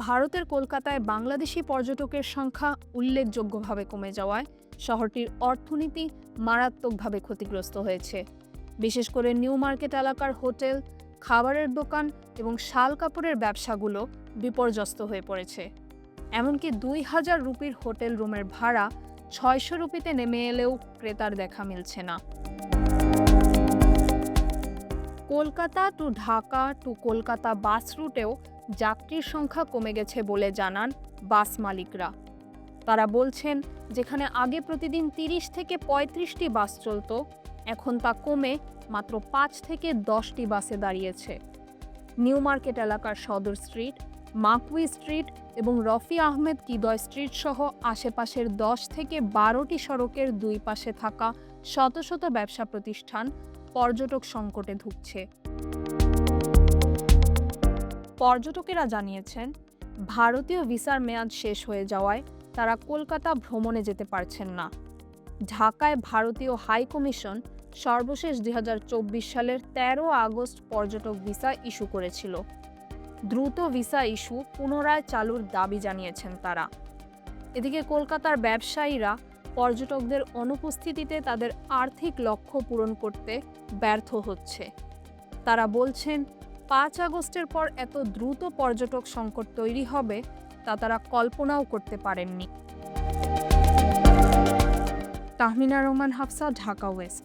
ভারতের কলকাতায় বাংলাদেশি পর্যটকের সংখ্যা উল্লেখযোগ্যভাবে কমে যাওয়ায় শহরটির অর্থনীতি মারাত্মকভাবে ক্ষতিগ্রস্ত হয়েছে। বিশেষ করে নিউ মার্কেট এলাকার হোটেল, খাবারের দোকান এবং শাল কাপড়ের ব্যবসাগুলো বিপর্যস্ত হয়ে পড়েছে। এমনকি ২,০০০ রুপির হোটেল রুমের ভাড়া ৬০০ রুপিতে নেমে এলেও ক্রেতার দেখা মিলছে না। কলকাতা টু ঢাকা টু কলকাতা বাস রুটেও যাত্রীর সংখ্যা কমে গেছে বলে জানান বাস মালিকরা। তারা বলছেন, যেখানে আগে প্রতিদিন ৩০ থেকে ৩৫টি বাস চলত, এখন তা কমে মাত্র ৫ থেকে ১০টি বাসে দাঁড়িয়েছে। নিউ মার্কেট এলাকার সদর স্ট্রিট, মাকউই স্ট্রিট এবং রফি আহমেদ কিদয় স্ট্রিট সহ আশেপাশের ১০ থেকে ১২টি সড়কের দুই পাশে থাকা শত শত ব্যবসা প্রতিষ্ঠান পর্যটক সংকটে ভুগছে। পর্যটকেরা জানিয়েছেন, ভারতীয় ভিসার মেয়াদ শেষ হয়ে যাওয়ায় তারা কলকাতা ভ্রমণে যেতে পারছেন না। ঢাকায় ভারতীয় হাই কমিশন সর্বশেষ ২০২৪ সালের ১৩ আগস্ট পর্যটক ভিসা ইস্যু করেছিল। দ্রুত ভিসা ইস্যু পুনরায় চালুর দাবি জানিয়েছেন তারা। এদিকে কলকাতার ব্যবসায়ীরা পর্যটকদের অনুপস্থিতিতে তাদের আর্থিক লক্ষ্য পূরণ করতে ব্যর্থ হচ্ছে। তারা বলছেন, ৫ আগস্টের পর এত দ্রুত পর্যটক সংকট তৈরি হবে তা তারা কল্পনাও করতে পারেননি। তাহমিনা রহমান, হাফসা, ঢাকা ওয়েস্ট।